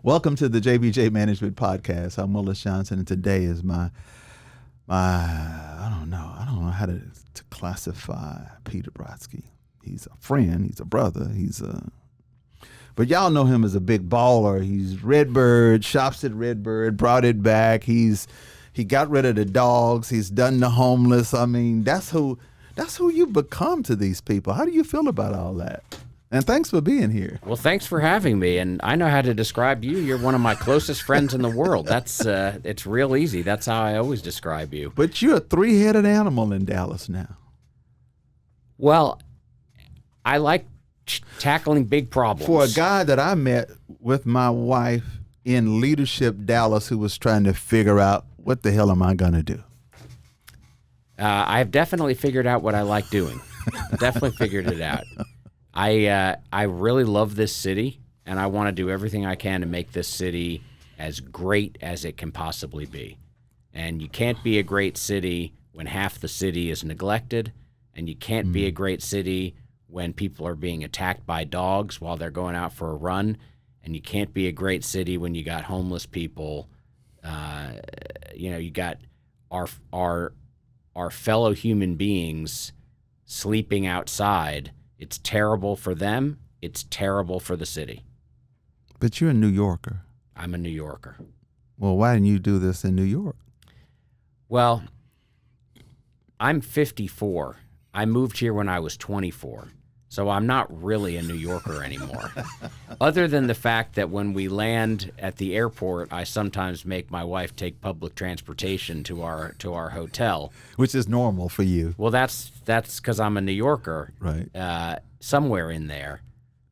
Welcome to the JBJ Management Podcast. I'm Willis Johnson, and today is my I don't know how to classify Peter Brodsky. He's a friend, he's a brother, but y'all know him as a big baller. He's Redbird, shops at Redbird, brought it back. He got rid of the dogs. He's done the homeless. I mean, that's who you become to these people. How do you feel about all that? And thanks for being here. Well, thanks for having me. And I know how to describe you. You're one of my closest friends in the world. It's real easy. That's how I always describe you. But you're a three-headed animal in Dallas now. Well, I like tackling big problems. For a guy that I met with my wife in Leadership Dallas who was trying to figure out what the hell am I going to do? I've definitely figured out what I like doing. Definitely figured it out. I really love this city, and I want to do everything I can to make this city as great as it can possibly be. And you can't be a great city when half the city is neglected, and you can't be a great city when people are being attacked by dogs while they're going out for a run, and you can't be a great city when you got homeless people. You got our fellow human beings sleeping outside. It's terrible for them. It's terrible for the city. But you're a New Yorker. I'm a New Yorker. Well, why didn't you do this in New York? Well, I'm 54. I moved here when I was 24. So I'm not really a New Yorker anymore. Other than the fact that when we land at the airport, I sometimes make my wife take public transportation to our hotel. Which is normal for you. Well, that's because I'm a New Yorker, right? Somewhere in there.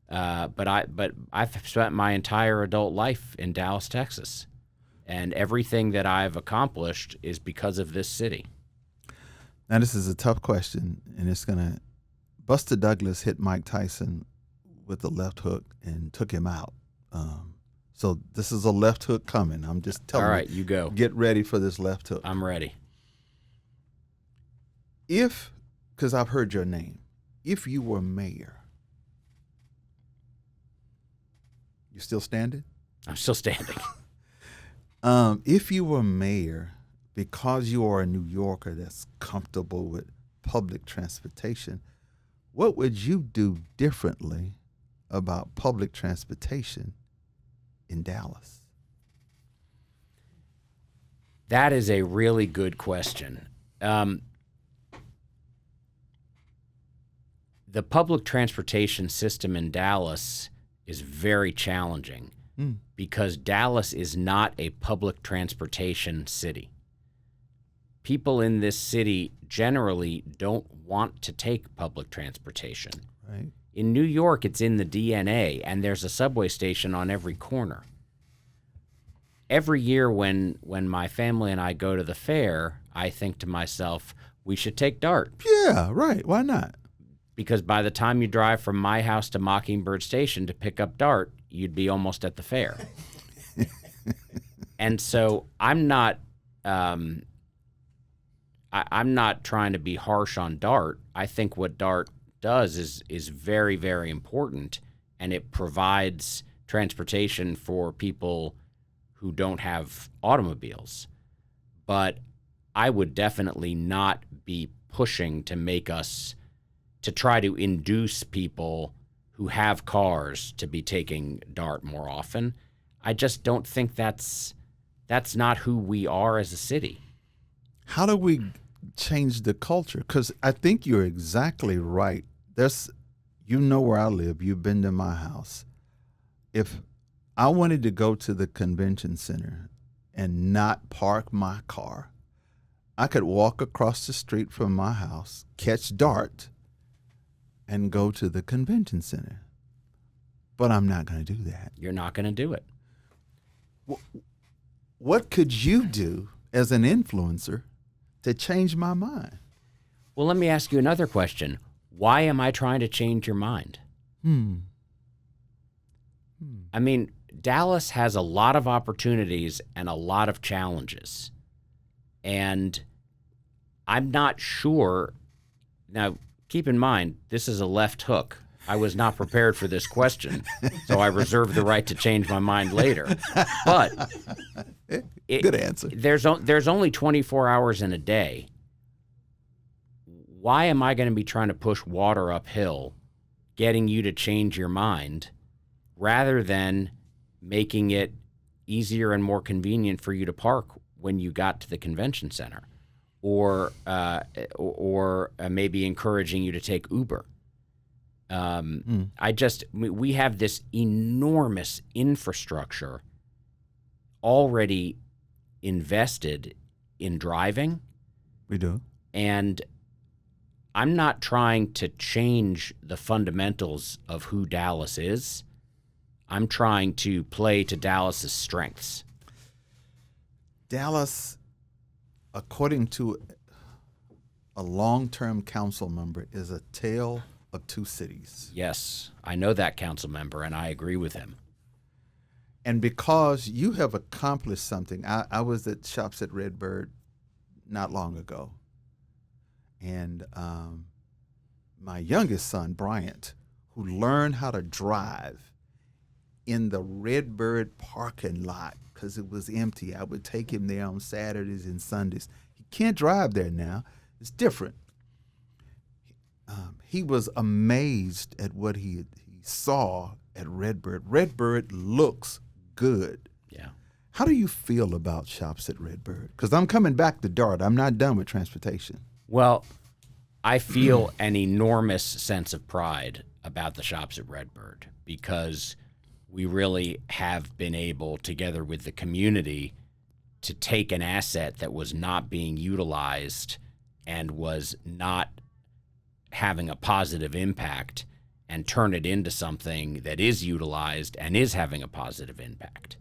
But I've spent my entire adult life in Dallas, Texas, and everything that I've accomplished is because of this city. Now, this is a tough question, and it's gonna. Buster Douglas hit Mike Tyson with the left hook and took him out. So this is a left hook coming. I'm just telling you. All right, you go. Get ready for this left hook. I'm ready. Because I've heard your name, if you were mayor, you still standing? I'm still standing. If you were mayor, because you are a New Yorker that's comfortable with public transportation, what would you do differently about public transportation in Dallas? That is a really good question. The public transportation system in Dallas is very challenging because Dallas is not a public transportation city. People in this city generally don't want to take public transportation. Right. In New York, it's in the DNA, and there's a subway station on every corner. Every year when my family and I go to the fair, I think to myself, we should take DART. Yeah, right. Why not? Because by the time you drive from my house to Mockingbird Station to pick up DART, you'd be almost at the fair. And so I'm not trying to be harsh on DART. I think what DART does is very, very important, and it provides transportation for people who don't have automobiles. But I would definitely not be pushing to try to induce people who have cars to be taking DART more often. I just don't think that's not who we are as a city. How do we change the culture? Because I think you're exactly right. You know where I live. You've been to my house. If I wanted to go to the convention center and not park my car, I could walk across the street from my house, catch DART, and go to the convention center. But I'm not going to do that. You're not going to do it. What could you do as an influencer to change my mind? Well, let me ask you another question. Why am I trying to change your mind? I mean, Dallas has a lot of opportunities and a lot of challenges. And I'm not sure. Now, keep in mind, this is a left hook. I was not prepared for this question, so I reserve the right to change my mind later. But good answer. There's only 24 hours in a day. Why am I going to be trying to push water uphill, getting you to change your mind, rather than making it easier and more convenient for you to park when you got to the convention center, or maybe encouraging you to take Uber? We have this enormous infrastructure already invested in driving. We do. And I'm not trying to change the fundamentals of who Dallas is. I'm trying to play to Dallas's strengths. Dallas, according to a long-term council member, is a tale of two cities. Yes, I know that council member, and I agree with him. And because you have accomplished something, I was at Shops at Redbird not long ago. And my youngest son, Bryant, who learned how to drive in the Redbird parking lot because it was empty. I would take him there on Saturdays and Sundays. He can't drive there now. It's different. He was amazed at what he saw at Redbird. Redbird looks good. Yeah. How do you feel about Shops at Redbird? Because I'm coming back to Dart. I'm not done with transportation. Well, I feel an enormous sense of pride about the Shops at Redbird because we really have been able, together with the community, to take an asset that was not being utilized and was not having a positive impact and turn it into something that is utilized and is having a positive impact.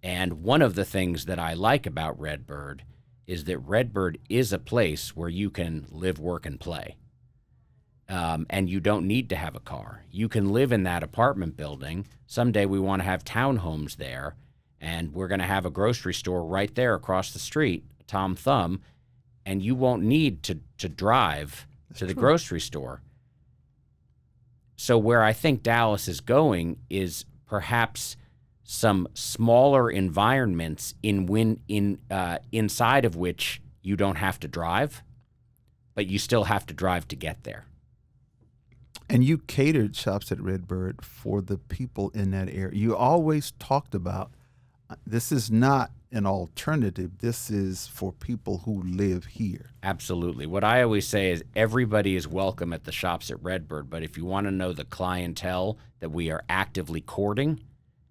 And one of the things that I like about Redbird is that Redbird is a place where you can live, work, and play. And you don't need to have a car. You can live in that apartment building. Someday we want to have townhomes there, and we're going to have a grocery store right there across the street, Tom Thumb, and you won't need to drive to the grocery store. So where I think Dallas is going is perhaps some smaller environments inside of which you don't have to drive, but you still have to drive to get there. And you catered Shops at Redbird for the people in that area. You always talked about this is not an alternative. This is for people who live here. Absolutely. What I always say is everybody is welcome at the Shops at Redbird, but if you want to know the clientele that we are actively courting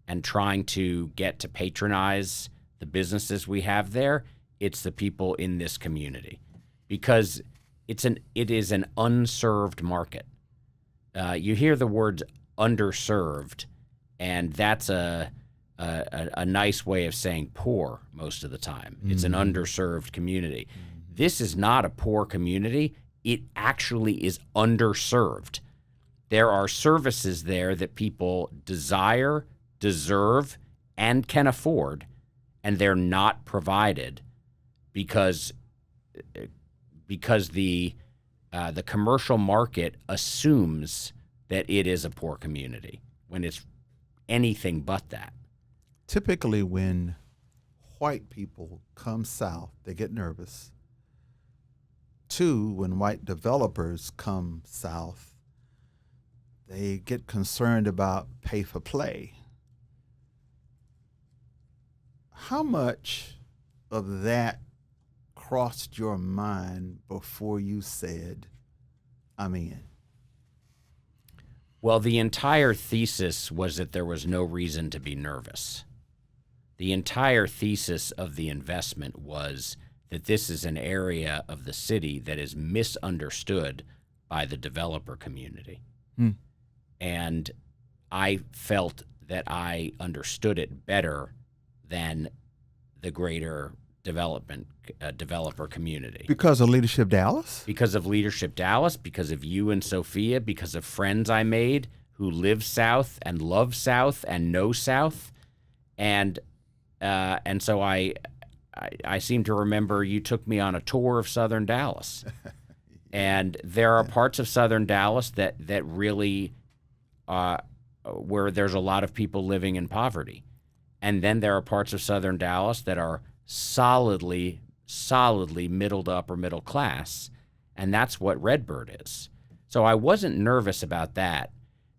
and trying to get to patronize the businesses we have there, it's the people in this community, because it is an unserved market. You hear the words underserved, and that's a nice way of saying poor most of the time. Mm-hmm. It's an underserved community. Mm-hmm. This is not a poor community. It actually is underserved. There are services there that people desire, deserve, and can afford, and they're not provided because the commercial market assumes that it is a poor community when it's anything but that. Typically when white people come south, they get nervous. Two, when white developers come south, they get concerned about pay for play. How much of that crossed your mind before you said, I'm in? Well, the entire thesis was that there was no reason to be nervous. The entire thesis of the investment was that this is an area of the city that is misunderstood by the developer community. And I felt that I understood it better than the greater developer community. Because of Leadership Dallas? Because of Leadership Dallas, because of you and Sophia, because of friends I made who live south and love south and know south. And so I seem to remember you took me on a tour of southern Dallas. And there are parts of southern Dallas that really where there's a lot of people living in poverty. And then there are parts of southern Dallas that are solidly middle to upper middle class. And that's what Redbird is. So I wasn't nervous about that.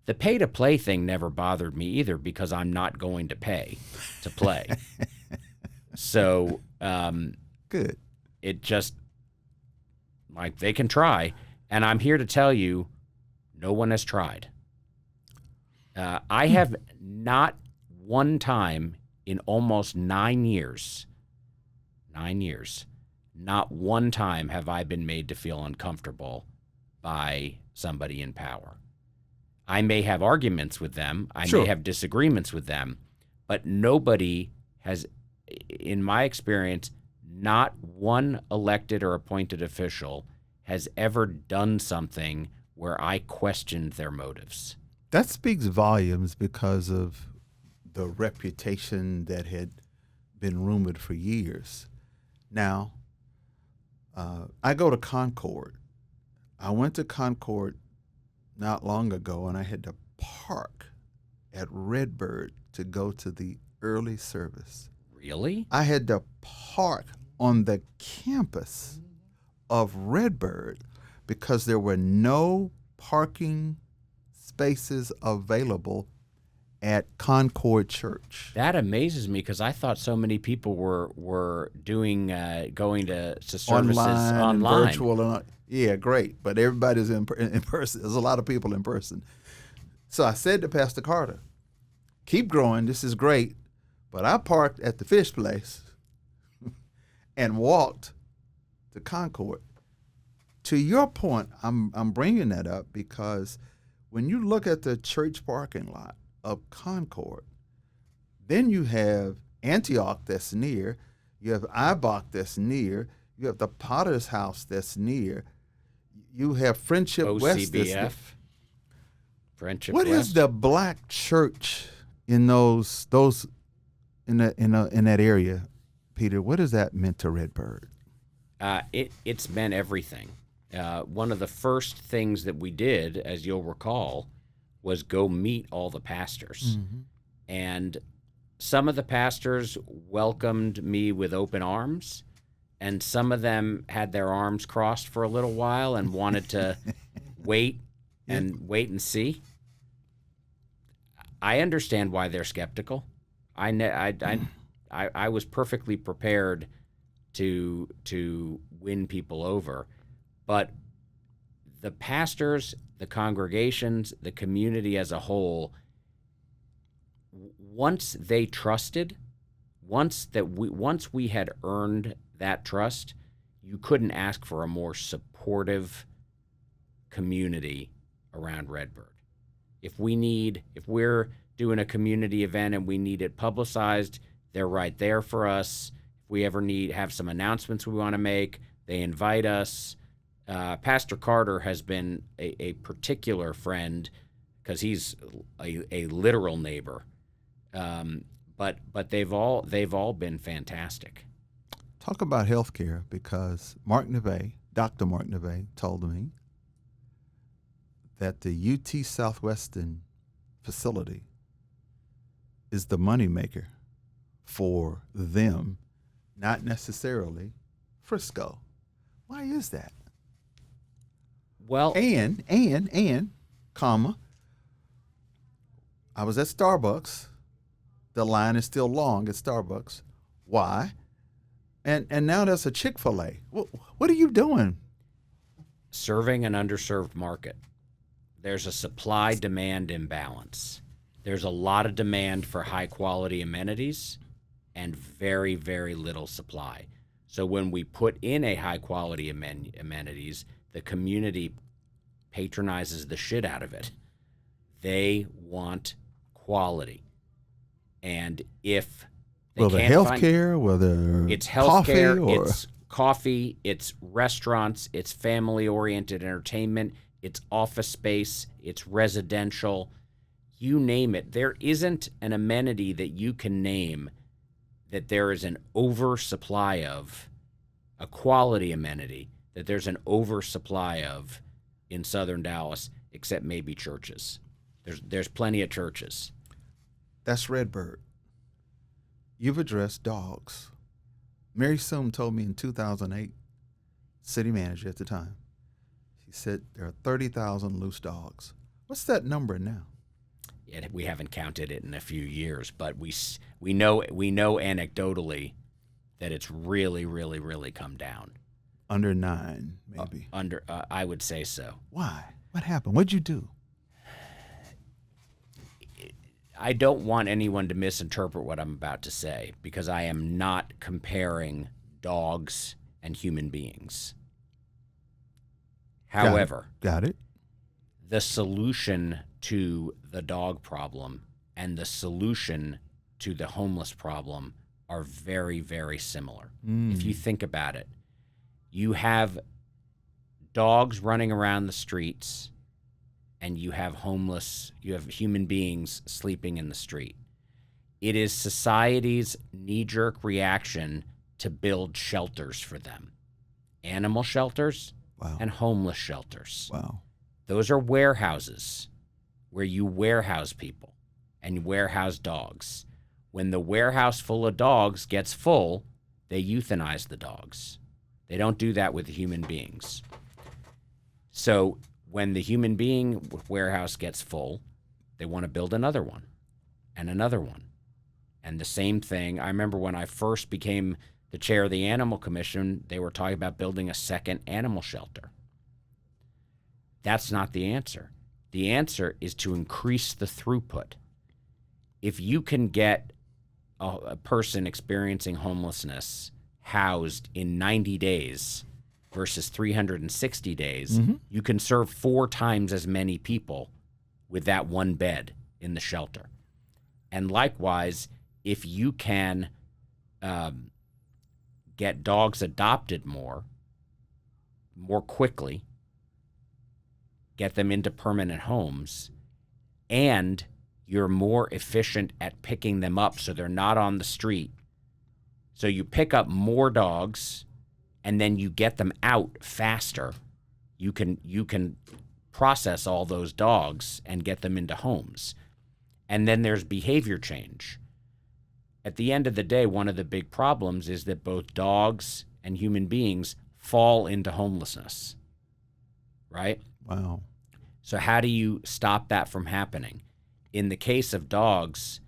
The pay to play thing never bothered me either because I'm not going to pay to play. So good. It just, like, they can try. And I'm here to tell you, no one has tried. I have not one time in almost 9 years, not one time have I been made to feel uncomfortable by somebody in power. I may have arguments with them. I may have disagreements with them, but nobody has, in my experience, not one elected or appointed official has ever done something where I questioned their motives. That speaks volumes because of the reputation that had been rumored for years. Now, I go to Concord. I went to Concord not long ago, and I had to park at Redbird to go to the early service. Really? I had to park on the campus of Redbird because there were no parking spaces available at Concord Church. That amazes me because I thought so many people were doing going to services online. And virtual. And, yeah, great. But everybody's in person. There's a lot of people in person. So I said to Pastor Carter, keep growing. This is great. But I parked at the fish place and walked to Concord. To your point, I'm bringing that up because when you look at the church parking lot of Concord, then you have Antioch that's near, you have Ibach that's near, you have the Potter's House that's near, you have Friendship West that's near. Friendship What West. is the black church in those in that area, Peter? What has that meant to Redbird? It's meant everything. One of the first things that we did, as you'll recall, was go meet all the pastors. Mm-hmm. And some of the pastors welcomed me with open arms, and some of them had their arms crossed for a little while and wanted to wait and see. I understand why they're skeptical. I was perfectly prepared to win people over. But the pastors, the congregations, the community as a whole, once they trusted, once we had earned that trust, you couldn't ask for a more supportive community around Redbird. If we're doing a community event and we need it publicized, they're right there for us. If we ever have some announcements we want to make, they invite us. Pastor Carter has been a particular friend because he's a literal neighbor. But they've all been fantastic. Talk about healthcare, because Dr. Mark Neve told me that the UT Southwestern facility is the moneymaker for them, not necessarily Frisco. Why is that? Well, and, comma, I was at Starbucks. The line is still long at Starbucks. Why? And now there's a Chick-fil-A. What are you doing? Serving an underserved market. There's a supply-demand imbalance. There's a lot of demand for high-quality amenities and very, very little supply. So when we put in a high-quality amenities, the community patronizes the shit out of it. They want quality. And if they can't healthcare, whether it's healthcare, or it's coffee, it's restaurants, it's family-oriented entertainment, it's office space, it's residential, you name it. There isn't an amenity that you can name that there is an oversupply of, a quality amenity that there's an oversupply of in southern Dallas, except maybe churches. There's plenty of churches. That's Redbird. You've addressed dogs. Mary Soom told me in 2008, city manager at the time, she said there are 30,000 loose dogs. What's that number now? We haven't counted it in a few years, but we know anecdotally that it's really, really, really come down. Under 9, maybe. I would say so. Why? What happened? What'd you do? I don't want anyone to misinterpret what I'm about to say, because I am not comparing dogs and human beings. However, got it. The solution to the dog problem and the solution to the homeless problem are very, very similar. If you think about it, you have dogs running around the streets, and you have human beings sleeping in the street. It is society's knee-jerk reaction to build shelters for them. Animal shelters and homeless shelters. Wow. Those are warehouses where you warehouse people and warehouse dogs. When the warehouse full of dogs gets full, they euthanize the dogs. They don't do that with human beings. So when the human being warehouse gets full, they want to build another one and another one. And the same thing, I remember when I first became the chair of the Animal Commission, they were talking about building a second animal shelter. That's not the answer. The answer is to increase the throughput. If you can get a person experiencing homelessness housed in 90 days versus 360 days, you can serve 4 times as many people with that one bed in the shelter. And likewise, if you can get dogs adopted more quickly, get them into permanent homes, and you're more efficient at picking them up so they're not on the street. So you pick up more dogs and then you get them out faster. You can process all those dogs and get them into homes. And then there's behavior change. At the end of the day, one of the big problems is that both dogs and human beings fall into homelessness, right? Wow. So how do you stop that from happening? In the case of dogs,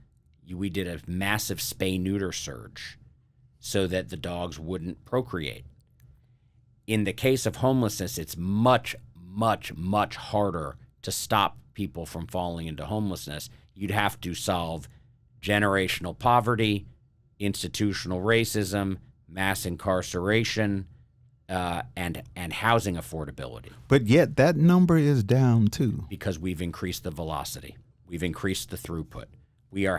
we did a massive spay-neuter surge so that the dogs wouldn't procreate. In the case of homelessness, it's much, much, much harder to stop people from falling into homelessness. You'd have to solve generational poverty, institutional racism, mass incarceration, and housing affordability. But yet that number is down too. Because we've increased the velocity. We've increased the throughput. We are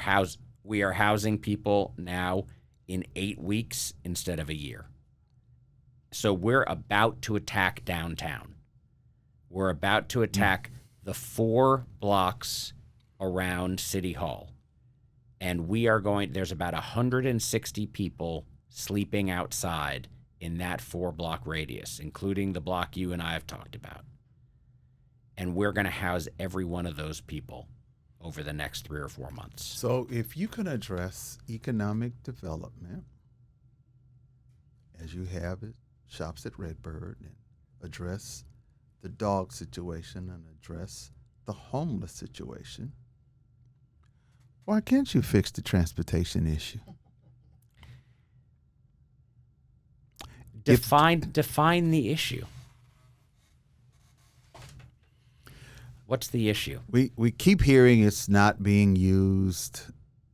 housing people now in 8 weeks instead of a year. So we're about to attack downtown. We're about to attack the 4 blocks around City Hall. And there's about 160 people sleeping outside in that 4-block radius, including the block you and I have talked about. And we're going to house every one of those people over the next 3 or 4 months. So if you can address economic development, as you have it, shops at Redbird, and address the dog situation and address the homeless situation, why can't you fix the transportation issue? Define the issue. What's the issue? We keep hearing it's not being used,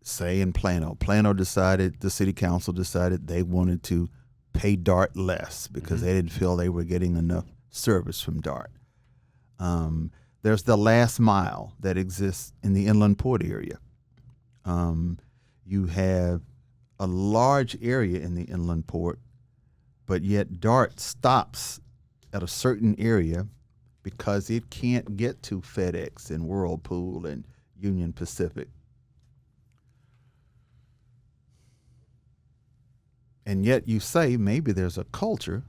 say, in Plano. The city council decided they wanted to pay DART less because they didn't feel they were getting enough service from DART. There's the last mile that exists in the Inland Port area. You have a large area in the Inland Port, but yet DART stops at a certain area because it can't get to FedEx and Whirlpool and Union Pacific. And yet you say maybe there's a culture,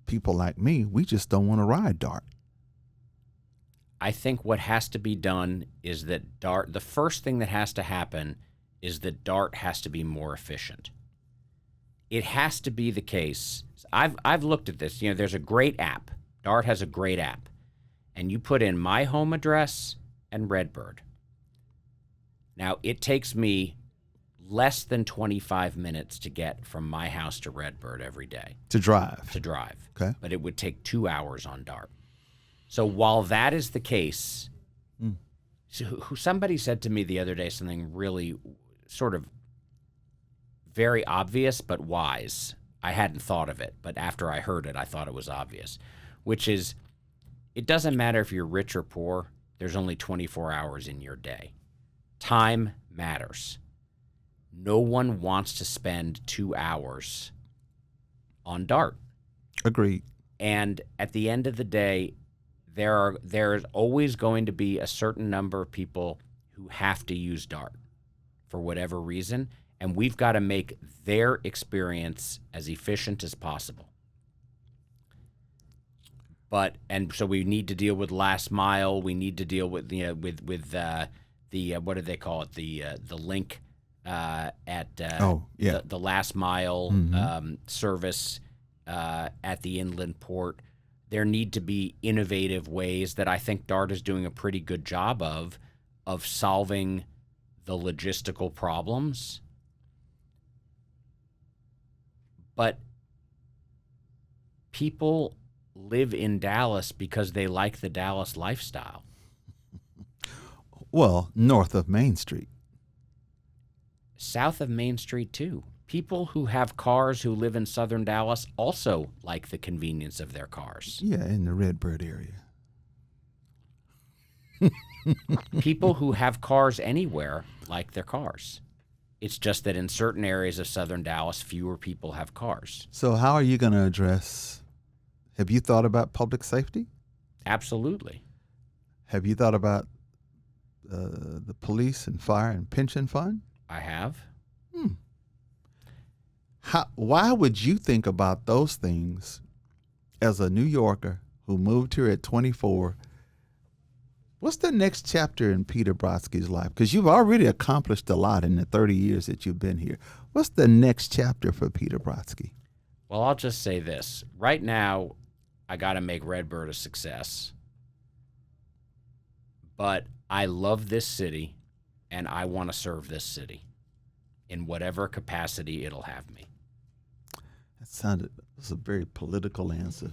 people like me, we just don't want to ride DART. I think what has to be done is that DART, the first thing that has to happen is that DART has to be more efficient. It has to be the case. I've looked at this. There's a great app. DART has a great app. And you put in my home address and Redbird. Now, it takes me less than 25 minutes to get from my house to Redbird every day. To drive. Okay. But it would take 2 hours on DART. So while that is the case, somebody said to me the other day something really sort of very obvious but wise. I hadn't thought of it, but after I heard it, I thought it was obvious, which is it doesn't matter if you're rich or poor. There's only 24 hours in your day. Time matters. No one wants to spend 2 hours on DART. Agreed. And at the end of the day, there's always going to be a certain number of people who have to use DART for whatever reason, and we've got to make their experience as efficient as possible. And so we need to deal with last mile. We need to deal with the what do they call it? The link at the last mile service at the inland port. There need to be innovative ways that I think DART is doing a pretty good job of solving the logistical problems. But people live in Dallas because they like the Dallas lifestyle. Well, north of Main Street. South of Main Street, too. People who have cars who live in southern Dallas also like the convenience of their cars. Yeah, in the Redbird area. People who have cars anywhere like their cars. It's just that in certain areas of southern Dallas, fewer people have cars. So how are you going to address, have you thought about public safety? Absolutely. Have you thought about the police and fire and pension fund? I have. Why would you think about those things as a New Yorker who moved here at 24? What's the next chapter in Peter Brodsky's life? Because you've already accomplished a lot in the 30 years that you've been here. What's the next chapter for Peter Brodsky? Well, I'll just say this. Right now, I got to make Redbird a success. But I love this city, and I want to serve this city in whatever capacity it'll have me. That was a very political answer,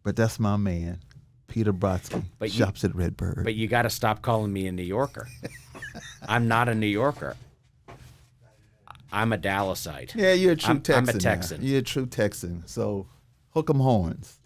but that's my man, Peter Brodsky, shops at Redbird. But you got to stop calling me a New Yorker. I'm not a New Yorker. I'm a Dallasite. Yeah, you're a true Texan. I'm a Texan. You're a true Texan. So hook 'em horns.